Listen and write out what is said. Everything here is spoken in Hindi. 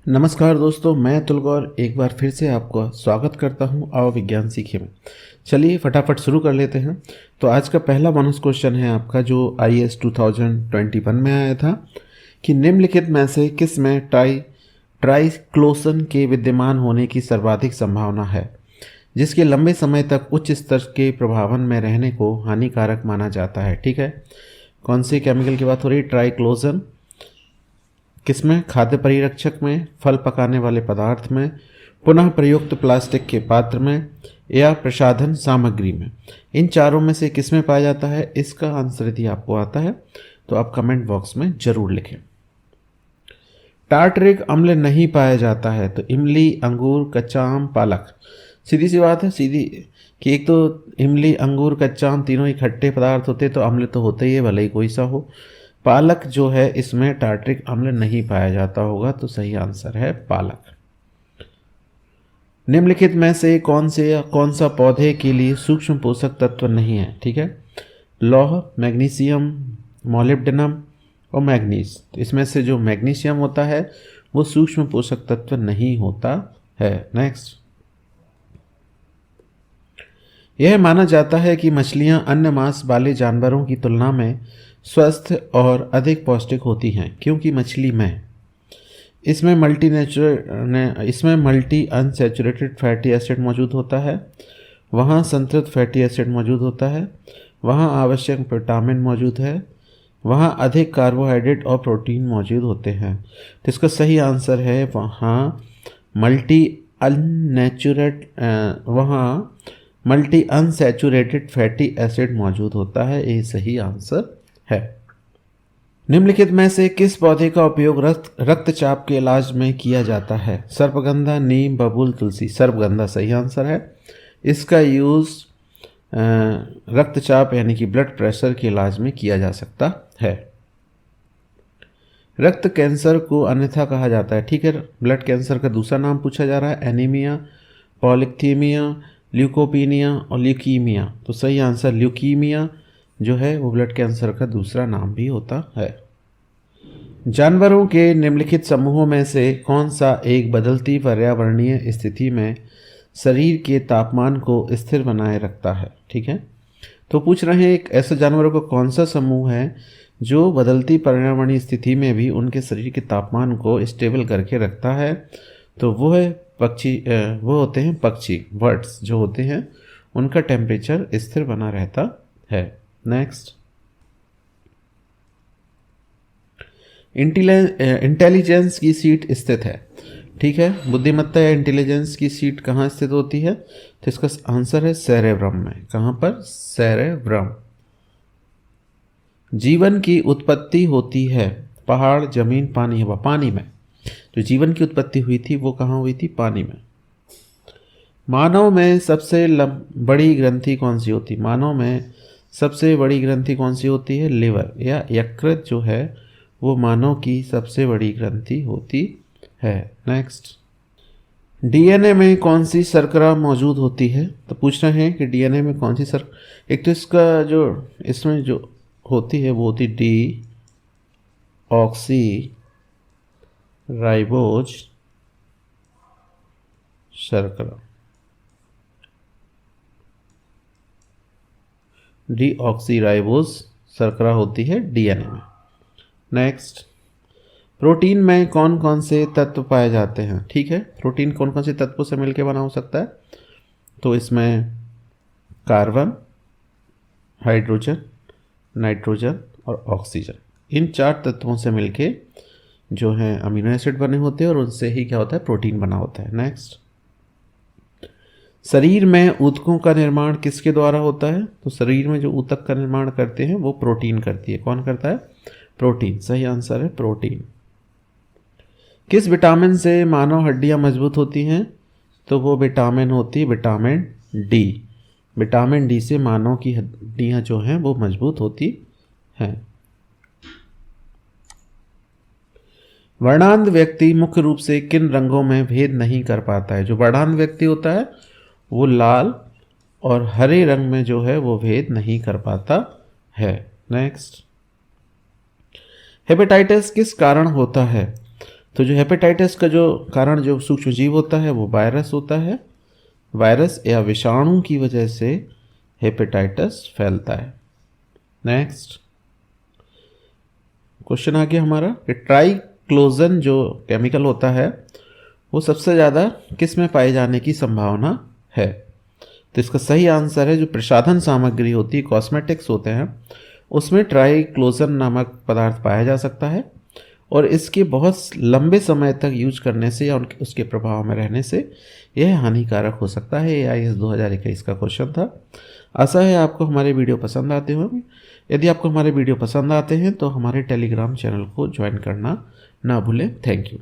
नमस्कार दोस्तों, मैं अतुल गौर एक बार फिर से आपका स्वागत करता हूं आओ विज्ञान सीखे में। चलिए फटाफट शुरू कर लेते हैं। तो आज का पहला बोनस क्वेश्चन है आपका जो IAS 2021 में आया था कि निम्नलिखित में से किस में ट्राइक्लोसन के विद्यमान होने की सर्वाधिक संभावना है जिसके लंबे समय तक उच्च स्तर के प्रभावन में रहने को हानिकारक माना जाता है। ठीक है, कौन से केमिकल की बात हो रही है? ट्राइक्लोसन। किसमें? खाद्य परिरक्षक में, फल पकाने वाले पदार्थ में, पुनः प्रयुक्त प्लास्टिक के पात्र में या प्रसाधन सामग्री में। इन चारों में से किसमें पाया जाता है? इसका आंसर यदि आपको आता है तो आप कमेंट बॉक्स में जरूर लिखें। टार्टरिक अम्ल नहीं पाया जाता है तो इमली, अंगूर, कच्चा आम, पालक। सीधी सी बात है, सीधी कि एक तो इमली, अंगूर, कच्चा आम तीनों ही खट्टे पदार्थ होते तो अम्ल तो होते ही है, भले ही कोई सा हो। पालक जो है इसमें टार्टरिक अम्ल नहीं पाया जाता होगा, तो सही आंसर है पालक। निम्नलिखित में से कौन सा पौधे के लिए सूक्ष्म पोषक तत्व नहीं है? ठीक है, लौह, मैग्नीशियम, मोलिब्डेनम और मैग्नीज। तो इसमें से जो मैग्नीशियम होता है वो सूक्ष्म पोषक तत्व नहीं होता है। नेक्स्ट, यह माना जाता है कि मछलियां अन्य मांस वाले जानवरों की तुलना में स्वस्थ और अधिक पौष्टिक होती हैं क्योंकि मछली में इसमें मल्टी अनसैचुरेटेड फैटी एसिड मौजूद होता है, वहाँ संतृप्त फैटी एसिड मौजूद होता है, वहाँ आवश्यक विटामिन मौजूद है, वहाँ अधिक कार्बोहाइड्रेट और प्रोटीन मौजूद होते हैं। तो इसका सही आंसर है वहाँ मल्टी अनसैचुरेटेड फैटी एसिड मौजूद होता है। ये सही आंसर है। निम्नलिखित में से किस पौधे का उपयोग रक्तचाप के इलाज में किया जाता है? सर्पगंधा, नीम, बबूल, तुलसी। सर्पगंधा सही आंसर है। इसका यूज रक्तचाप यानी कि ब्लड प्रेशर के इलाज में किया जा सकता है। रक्त कैंसर को अन्यथा कहा जाता है। ठीक है, ब्लड कैंसर का दूसरा नाम पूछा जा रहा है, एनीमिया, पॉलिथीमिया, ल्यूकोपीनिया और ल्यूकीमिया। तो सही आंसर ल्यूकीमिया जो है वो ब्लड कैंसर का दूसरा नाम भी होता है। जानवरों के निम्नलिखित समूहों में से कौन सा एक बदलती पर्यावरणीय स्थिति में शरीर के तापमान को स्थिर बनाए रखता है? ठीक है, तो पूछ रहे हैं एक ऐसे जानवरों का कौन सा समूह है जो बदलती पर्यावरणीय स्थिति में भी उनके शरीर के तापमान को स्टेबल करके रखता है। तो वो है पक्षी, वो होते हैं पक्षी, बर्ड्स जो होते हैं उनका टेम्परेचर स्थिर बना रहता है। नेक्स्ट, इंटेलिजेंस की सीट स्थित है। ठीक है, बुद्धिमत्ता या इंटेलिजेंस की सीट कहाँ स्थित होती है? तो इसका आंसर है सेरेब्रम में। कहाँ पर? सेरेब्रम। जीवन की उत्पत्ति होती है पहाड़, जमीन, पानी, हवा। पानी में जो जीवन की उत्पत्ति हुई थी वो कहाँ हुई थी? पानी में। मानव में सबसे बड़ी ग्रंथि कौन सी होती? मानव में सबसे बड़ी ग्रंथि कौन सी होती है? लिवर या यकृत जो है वो मानव की सबसे बड़ी ग्रंथि होती है। नेक्स्ट, डीएनए में कौन सी शर्करा मौजूद होती है? तो पूछ रहे हैं कि डीएनए में कौन सी एक तो इसका जो इसमें जो होती है वो होती डी ऑक्सी राइबोज शर्करा। डीऑक्सीराइबोज शर्करा होती है डीएनए में। नेक्स्ट, प्रोटीन में कौन कौन से तत्व पाए जाते हैं? ठीक है, प्रोटीन कौन कौन से तत्वों से मिलकर बना हो सकता है? तो इसमें कार्बन, हाइड्रोजन, नाइट्रोजन और ऑक्सीजन, इन 4 तत्वों से मिलके जो है अमीनो एसिड बने होते हैं और उनसे ही क्या होता है? प्रोटीन बना होता है। नेक्स्ट, शरीर में ऊतकों का निर्माण किसके द्वारा होता है? तो शरीर में जो ऊतक का निर्माण करते हैं वो प्रोटीन करती है। कौन करता है? प्रोटीन। सही आंसर है प्रोटीन। किस विटामिन से मानव हड्डियां मजबूत होती हैं? तो वो विटामिन होती है विटामिन डी। विटामिन डी से मानव की हड्डियां जो हैं वो मजबूत होती हैं। वर्णांध व्यक्ति मुख्य रूप से किन रंगों में भेद नहीं कर पाता है? जो वर्णांध व्यक्ति होता है वो लाल और हरे रंग में जो है वो भेद नहीं कर पाता है। नेक्स्ट, हेपेटाइटिस किस कारण होता है? तो जो हेपेटाइटिस का जो कारण जो सूक्ष्म जीव होता है वो वायरस होता है। वायरस या विषाणु की वजह से हेपेटाइटिस फैलता है। नेक्स्ट क्वेश्चन आ गया हमारा कि ट्राइक्लोजन जो केमिकल होता है वो सबसे ज़्यादा किस में पाए जाने की संभावना है। तो इसका सही आंसर है जो प्रसाधन सामग्री होती है, कॉस्मेटिक्स होते हैं, उसमें ट्राइक्लोजन नामक पदार्थ पाया जा सकता है और इसके बहुत लंबे समय तक यूज करने से या उसके प्रभाव में रहने से यह हानिकारक हो सकता है। ये IAS 2021 का क्वेश्चन था। आशा है आपको हमारे वीडियो पसंद आते होंगे। यदि आपको हमारे वीडियो पसंद आते हैं तो हमारे टेलीग्राम चैनल को ज्वाइन करना ना भूलें। Thank you.